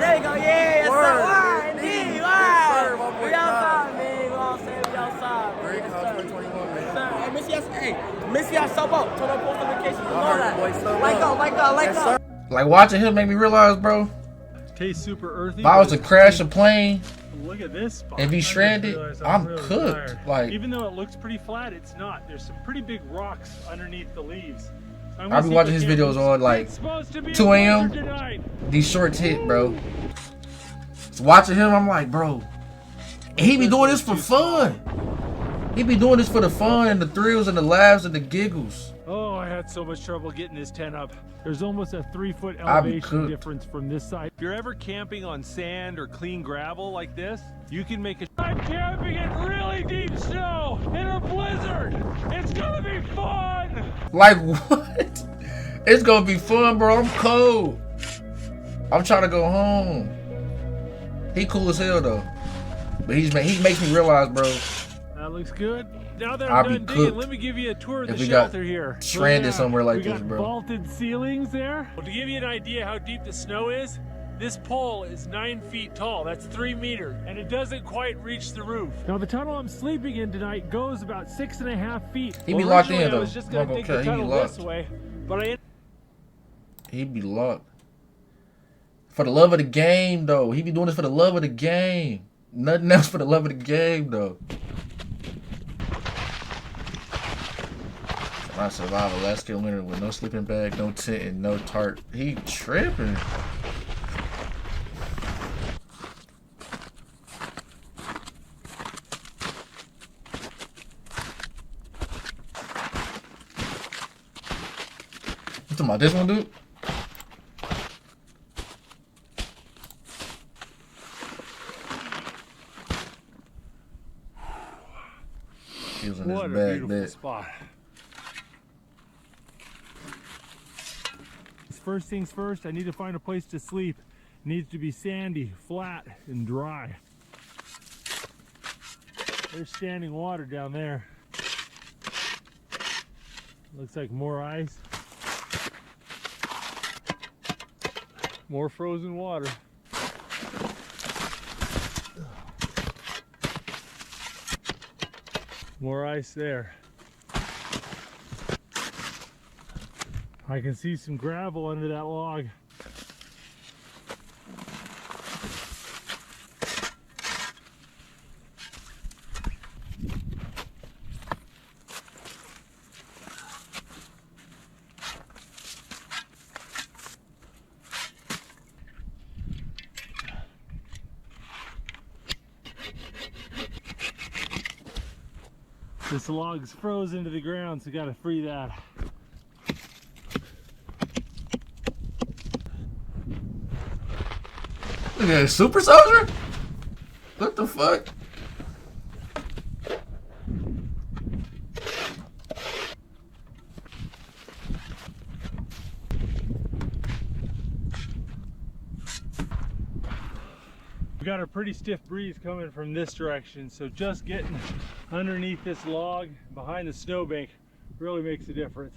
There you go. Yeah, yes, Word. sir. Why? Indeed. Yes, Why? sir, my boy We outside, man. You know what I'm saying? We outside. Great Yes, Call sir. 2021, man. Yes, sir. Hey, Missy, I sub up. Turn on post notifications. You I know heard that. it, boy. Sub Like up. up, like up, like Yes, up. sir. Like watching him make me realize, bro, Tastes super earthy. if I was to crash a plane Look at this spot. and be I just stranded, realized I'm really cooked. tired. Like, even though it looks pretty flat, it's not. There's some pretty big rocks underneath the leaves. So I'm I'll gonna be see watching if I his can't videos move. on like It's supposed to be 2 a a.m. blizzard tonight. These shorts hit, bro. So watching him, I'm like, bro, he be doing this for fun. He be doing this for the fun and the thrills and the laughs and the giggles. Oh, I had so much trouble getting this tent up. There's almost a 3-foot I'll be elevation cooked. difference from this side. If you're ever camping on sand or clean gravel like this, you can make a... I'm camping in really deep snow in a blizzard. It's gonna be fun. Like, what? It's gonna be fun, bro. I'm cold. I'm trying to go home. He cool as hell though, but he makes me realize, bro, That looks good. Now that I'll I'm be done digging, cooked let me give you a tour of if the we got shelter here. stranded somewhere like we this, got bro. vaulted ceilings there. Well, to give you an idea how deep the snow is, this pole is 9 feet tall. That's 3 meters, and it doesn't quite reach the roof. Now the tunnel I'm sleeping in tonight goes about 6.5 feet. He be locked in, Originally, though. I was just gonna I'm not dig gonna the cut, he be tunnel this locked. way, but I He be locked. For the love of the game, though. He be doing this for the love of the game. Nothing else for the love of the game, though. I survived Alaskan winter with no sleeping bag, no tent, and no tarp. He tripping. You talking about this one, dude? He was in what his a bag, beautiful bet. spot. First things first, I need to find a place to sleep. It needs to be sandy, flat, and dry. There's standing water down there. Looks like more ice. More frozen water. More ice there. I can see some gravel under that log. This log's frozen to the ground, so gotta free that. Look at that, super soldier? What the fuck? We got a pretty stiff breeze coming from this direction, so just getting underneath this log behind the snowbank really makes a difference.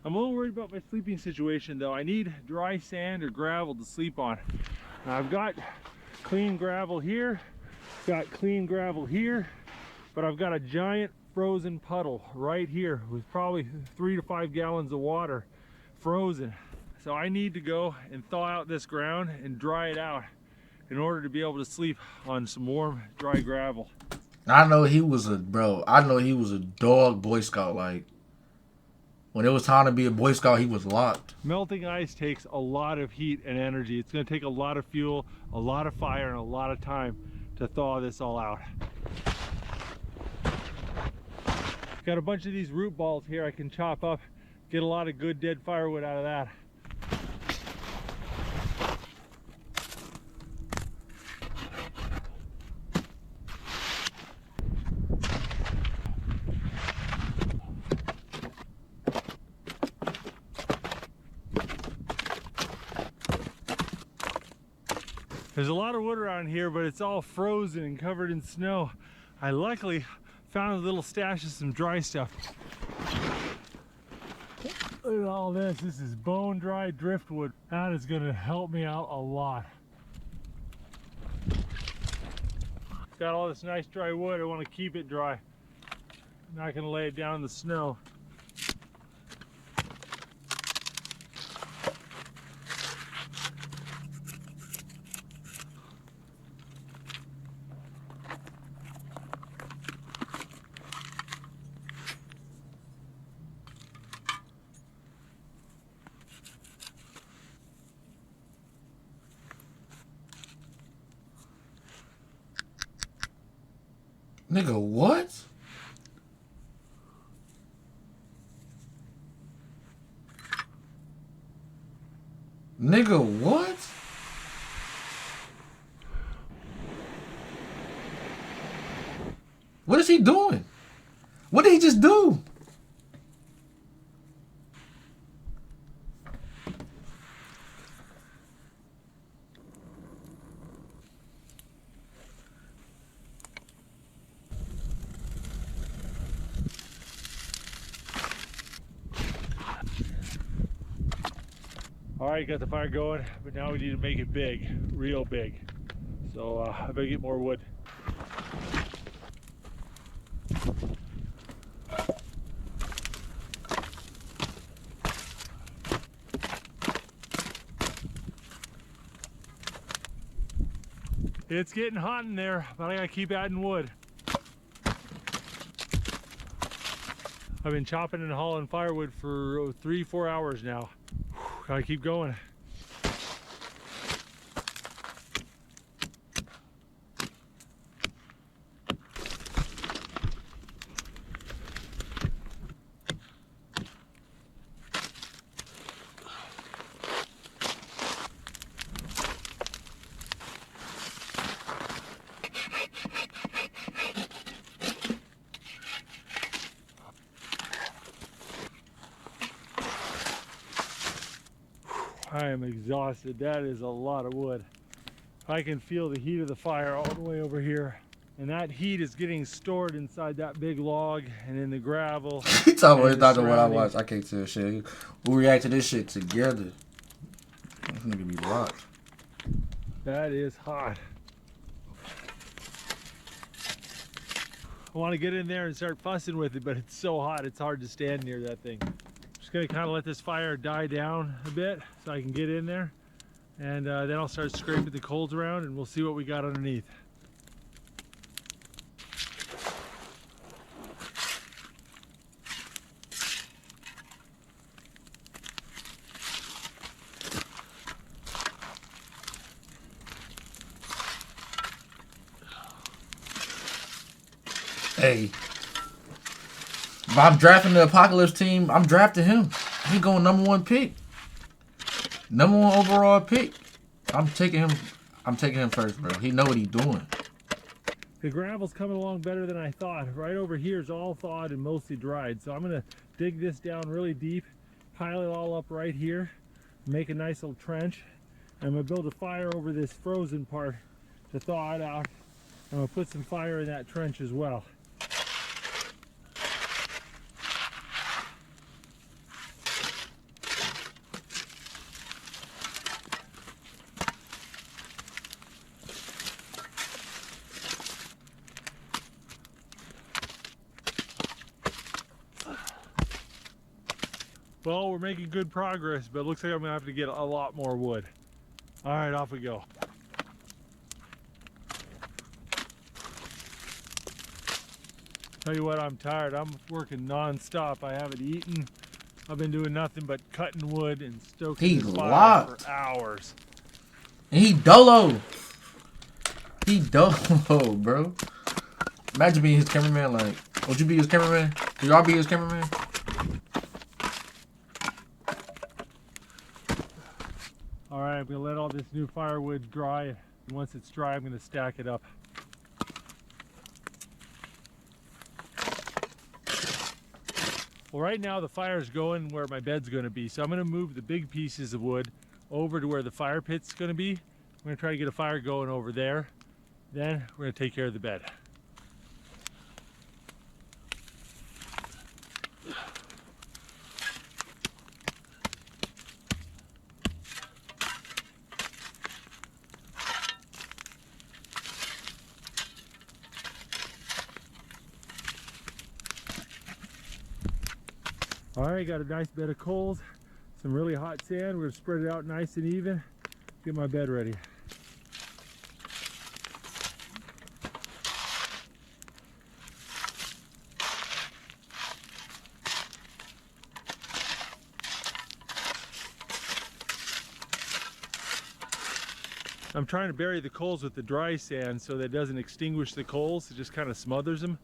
I'm a little worried about my sleeping situation though. I need dry sand or gravel to sleep on. Now, I've got clean gravel here, got clean gravel here, but I've got a giant frozen puddle right here with probably 3 to 5 gallons of water frozen. So I need to go and thaw out this ground and dry it out in order to be able to sleep on some warm, dry gravel. I know he was a dog Boy Scout. Like, when it was time to be a Boy Scout, he was locked. Melting ice takes a lot of heat and energy. It's going to take a lot of fuel, a lot of fire, and a lot of time to thaw this all out. Got a bunch of these root balls here I can chop up, get a lot of good dead firewood out of that. There's a lot of wood around here, but it's all frozen and covered in snow. I luckily found a little stash of some dry stuff. Look at all this. This is bone dry driftwood. That is going to help me out a lot. got all this nice dry wood. I want to keep it dry. I'm not going to lay it down in the snow. Nigga, what? Nigga, what? What is he doing? What did he just do? All right, got the fire going, but now we need to make it big, real big. So I better get more wood. It's getting hot in there, but I gotta keep adding wood. I've been chopping and hauling firewood for 3-4 hours now. Gotta keep going. I am exhausted. That is a lot of wood. I can feel the heat of the fire all the way over here. And that heat is getting stored inside that big log and in the gravel. He talking about it's not the one I watched. I can't tell shit. We'll react to this shit together. This nigga be locked. That is hot. I want to get in there and start fussing with it, but it's so hot it's hard to stand near that thing. Just gonna kind of let this fire die down a bit so I can get in there, and then I'll start scraping the coals around and we'll see what we got underneath. Hey, if I'm drafting the Apocalypse team, I'm drafting him. He going #1 pick. #1 overall pick. I'm taking him. I'm taking him first, bro. He know what he's doing. The gravel's coming along better than I thought. Right over here is all thawed and mostly dried. So I'm gonna dig this down really deep, pile it all up right here, make a nice little trench. I'm gonna build a fire over this frozen part to thaw it out. I'm gonna put some fire in that trench as well. Well, we're making good progress, but it looks like I'm gonna have to get a lot more wood. All right, off we go. Tell you what, I'm tired. I'm working non-stop. I haven't eaten. I've been doing nothing but cutting wood and stoking this fire for hours. And he dolo. He dolo, bro. Imagine being his cameraman. Like, would you be his cameraman? Would y'all be his cameraman? All right, I'm gonna let all this new firewood dry. And once it's dry, I'm gonna stack it up. Well, right now the fire's going where my bed's gonna be. So I'm gonna move the big pieces of wood over to where the fire pit's gonna be. I'm gonna try to get a fire going over there. Then we're gonna take care of the bed. All right, got a nice bed of coals, some really hot sand. We're gonna spread it out nice and even. Get my bed ready. I'm trying to bury the coals with the dry sand so that it doesn't extinguish the coals. It just kind of smothers them.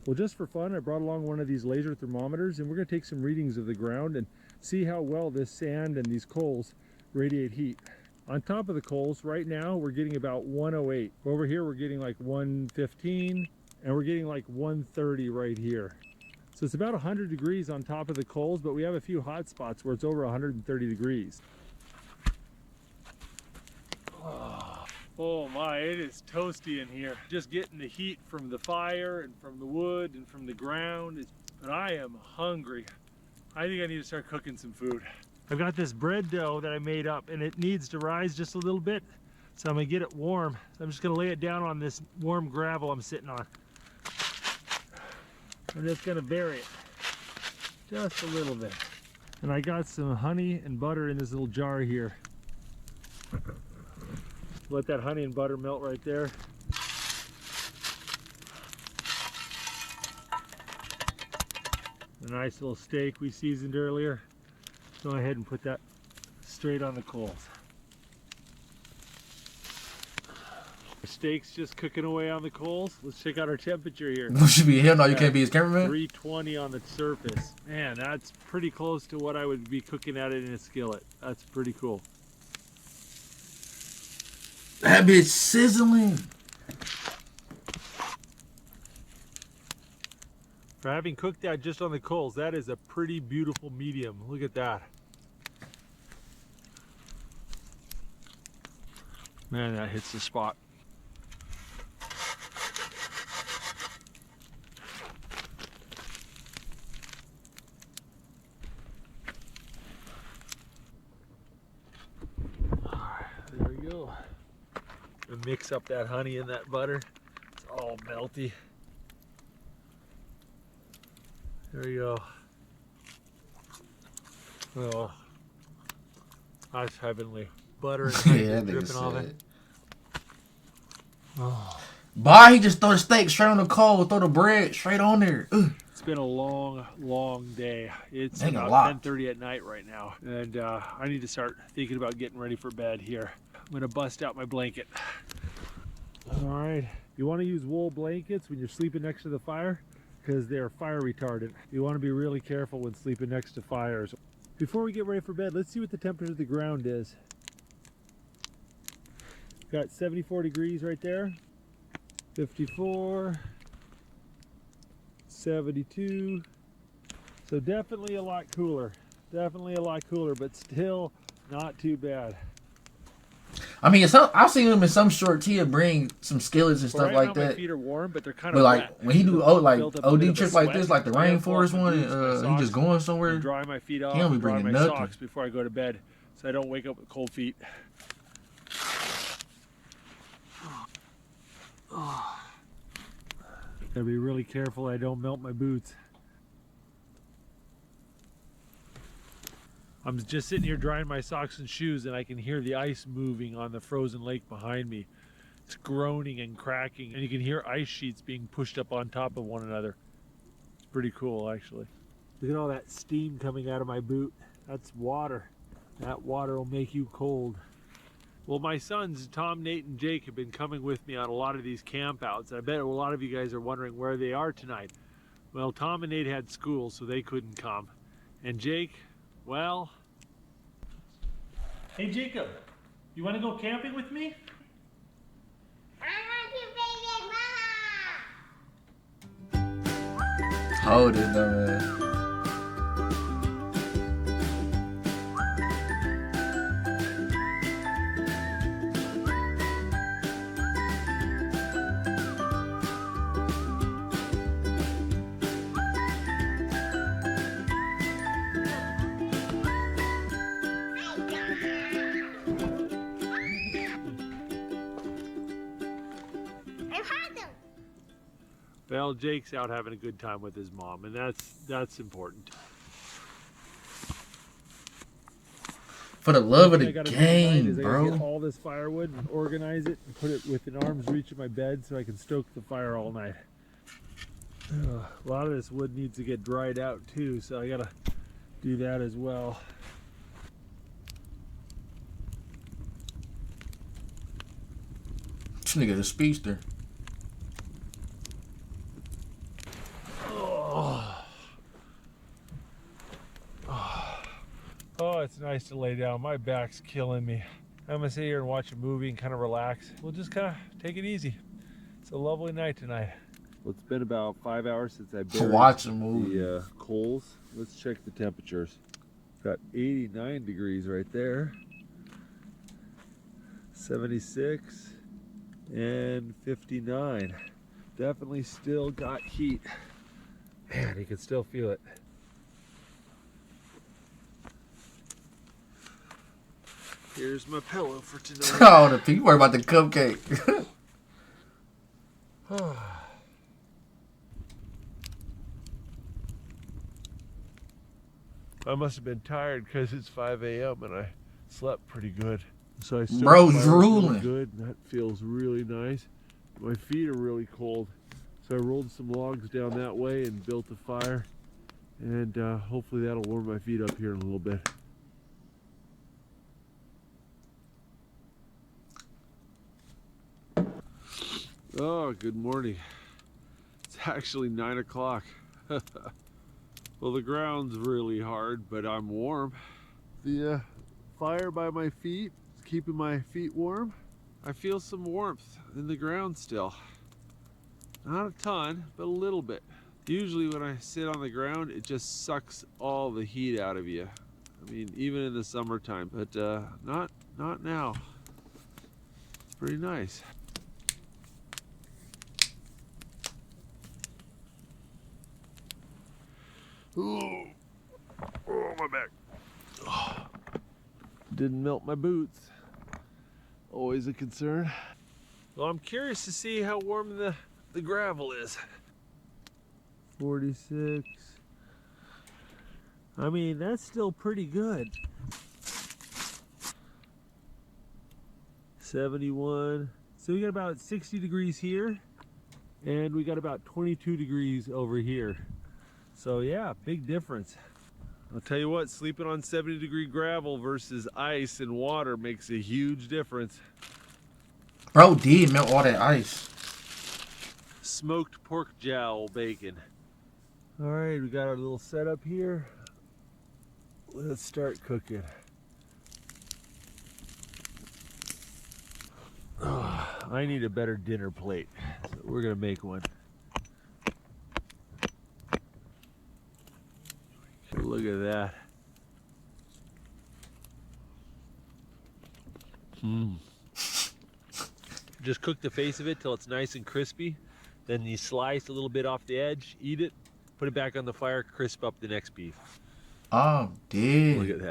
Well, just for fun, I brought along one of these laser thermometers, and we're going to take some readings of the ground and see how well this sand and these coals radiate heat. On top of the coals, right now, we're getting about 108. Over here, we're getting like 115, and we're getting like 130 right here. So it's about 100 degrees on top of the coals, but we have a few hot spots where it's over 130 degrees. Oh my, it is toasty in here. Just getting the heat from the fire and from the wood and from the ground. But I am hungry. I think I need to start cooking some food. I've got this bread dough that I made up, and it needs to rise just a little bit. So I'm gonna get it warm. So I'm just gonna lay it down on this warm gravel I'm sitting on. I'm just gonna vary it just a little bit. And I got some honey and butter in this little jar here. Let that honey and butter melt right there. A nice little steak we seasoned earlier. Go ahead and put that straight on the coals. The steak's just cooking away on the coals. Let's check out our temperature here. Should be him. No, you can't be his cameraman. 320 on the surface. Man, that's pretty close to what I would be cooking at it in a skillet. That's pretty cool. That bitch sizzling. For having cooked that just on the coals, that is a pretty beautiful medium. Look at that. Man, that hits the spot. There we go. And mix up that honey and that butter. It's all melty. There we go. Oh, that's heavenly. Butter and honey Yeah, dripping off it. Oh. Boy, he just throw the steak straight on the coal, throw the bread straight on there. Ugh. It's been a long, long day. It's Dang, about 10:30 at night right now, and I need to start thinking about getting ready for bed here. I'm gonna bust out my blanket. All right, you want to use wool blankets when you're sleeping next to the fire because they're fire retardant. You want to be really careful when sleeping next to fires. Before we get ready for bed, let's see what the temperature of the ground is. Got 74 degrees right there, 54, 72. So definitely a lot cooler. Definitely a lot cooler, but still not too bad. I mean, I've seen him in some shorts. He'll bring some skillets and stuff like that. My feet are warm, but they're kind But of like wet. when he do OD trips like this, like the I rainforest one, and he just going somewhere. Dry my feet off. He don't be And dry bringing my nothing. socks before I go to bed, so I don't wake up with cold feet. Gotta be really careful I don't melt my boots. I'm just sitting here drying my socks and shoes, and I can hear the ice moving on the frozen lake behind me. It's groaning and cracking, and you can hear ice sheets being pushed up on top of one another. It's pretty cool, actually. Look at all that steam coming out of my boot. That's water. That water will make you cold. Well, my sons, Tom, Nate, and Jake, have been coming with me on a lot of these campouts. I bet a lot of you guys are wondering where they are tonight. Well, Tom and Nate had school, so they couldn't come. And Jake, well... Hey, Jacob, you want to go camping with me? I want to be with Mama. Hold it, though, man. Well, Jake's out having a good time with his mom, and that's important. For the love of What the I gotta do tonight game, is I gotta get bro. all this firewood and organize it and put it within arm's reach of my bed so I can stoke the fire all night. A lot of this wood needs to get dried out too, so I gotta do that as well. This nigga a speedster. Oh, it's nice to lay down. My back's killing me. I'm gonna sit here and watch a movie and kind of relax. We'll just kind of take it easy. It's a lovely night tonight. Well, it's been about 5 hours since I buried Watch a movie. the coals. Let's check the temperatures. Got 89 degrees right there. 76 and 59. Definitely still got heat. Man, you can still feel it. Here's my pillow for tonight. Oh, the people worry about the cupcake. I must have been tired because it's 5 a.m. and I slept pretty good. So I stoked Bro, the fire drooling. really good, and that feels really nice. My feet are really cold, so I rolled some logs down that way and built a fire, and hopefully that'll warm my feet up here in a little bit. Oh, good morning. It's actually 9 o'clock. Well, the ground's really hard, but I'm warm. The fire by my feet is keeping my feet warm. I feel some warmth in the ground still. Not a ton, but a little bit. Usually when I sit on the ground, it just sucks all the heat out of you. I mean, even in the summertime, but not now. It's pretty nice. Oh, my back. Oh, didn't melt my boots. Always a concern. Well, I'm curious to see how warm the gravel is. 46. I mean, that's still pretty good. 71. So we got about 60 degrees here, and we got about 22 degrees over here. So yeah, big difference. I'll tell you what, sleeping on 70-degree gravel versus ice and water makes a huge difference. Bro did melt all that ice. Smoked pork jowl bacon. All right, we got our little setup here. Let's start cooking. Oh, I need a better dinner plate, so we're gonna make one. Look at that. Just cook the face of it till it's nice and crispy. Then you slice a little bit off the edge, eat it, put it back on the fire, crisp up the next beef. Oh, dude. Look at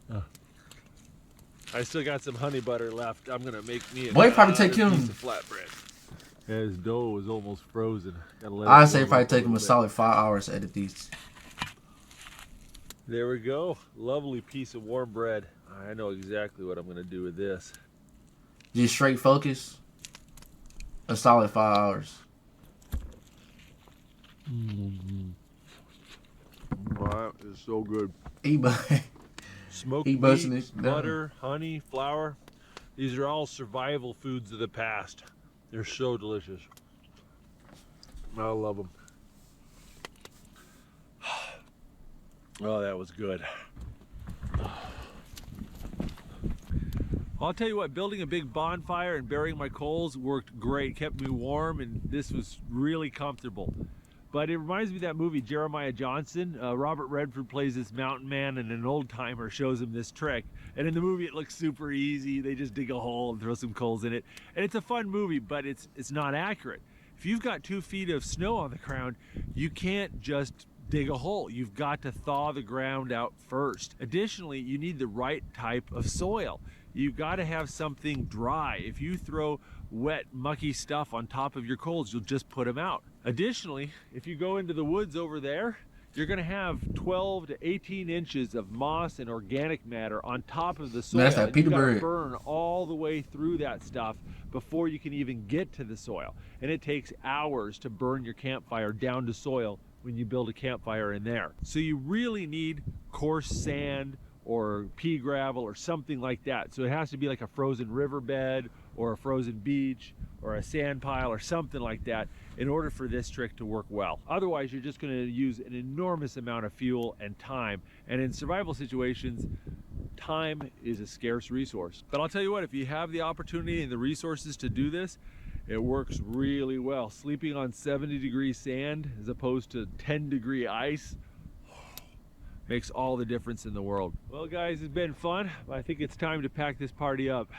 that. I still got some honey butter left. I'm gonna make me a Boy, probably take piece him. of flatbread. Yeah, his dough is almost frozen. Gotta let I it say warm probably up take him a little bit. solid 5 hours to edit these. There we go. Lovely piece of warm bread. I know exactly what I'm gonna do with this. Just straight focus. A solid 5 hours. Wow, it's so good. Smoked He busting meat, this down. butter, honey, flour. These are all survival foods of the past. They're so delicious. I love them. Oh, that was good. I'll tell you what, building a big bonfire and burying my coals worked great, kept me warm, and this was really comfortable. But it reminds me of that movie, Jeremiah Johnson. Robert Redford plays this mountain man, and an old timer shows him this trick. And in the movie, it looks super easy. They just dig a hole and throw some coals in it. And it's a fun movie, but it's not accurate. If you've got 2 feet of snow on the ground, you can't just dig a hole. You've got to thaw the ground out first. Additionally, you need the right type of soil. You've got to have something dry. If you throw wet, mucky stuff on top of your coals, you'll just put them out. Additionally, if you go into the woods over there, you're going to have 12 to 18 inches of moss and organic matter on top of the soil. That's that You've got to Peterborough. burn all the way through that stuff before you can even get to the soil. And it takes hours to burn your campfire down to soil when you build a campfire in there. So you really need coarse sand or pea gravel or something like that. So it has to be like a frozen riverbed or a frozen beach or a sand pile or something like that in order for this trick to work well. Otherwise, you're just going to use an enormous amount of fuel and time. And in survival situations, time is a scarce resource. But I'll tell you what, if you have the opportunity and the resources to do this, it works really well. Sleeping on 70-degree sand as opposed to 10-degree ice makes all the difference in the world. Well, guys, it's been fun. I think it's time to pack this party up.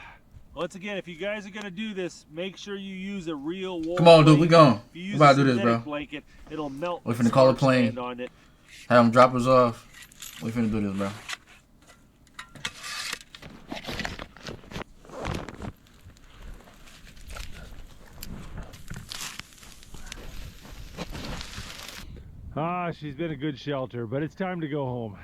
Once again, if you guys are gonna do this, make sure you use a real wool. Come on, dude, we gone. If you use We about a to do this, bro. synthetic blanket, it'll melt. We finna call a plane. On it. Have them drop us off. We finna do this, bro. Ah, she's been a good shelter, but it's time to go home.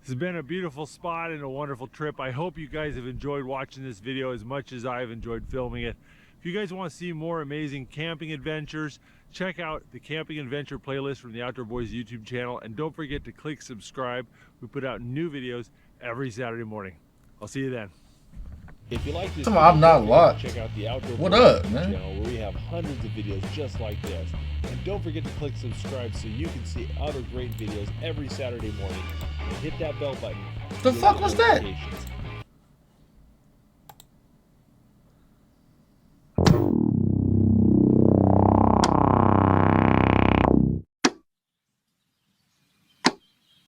This has been a beautiful spot and a wonderful trip. I hope you guys have enjoyed watching this video as much as I've enjoyed filming it. If you guys want to see more amazing camping adventures, check out the Camping Adventure playlist from the Outdoor Boys YouTube channel, and don't forget to click subscribe. We put out new videos every Saturday morning. I'll see you then. If you like this Come on, I'm not locked. check out the Outdoor What Boys up, YouTube man? channel where we have hundreds of videos just like this. And don't forget to click subscribe so you can see other great videos every Saturday morning. And hit that bell button. The fuck was that? Notifications.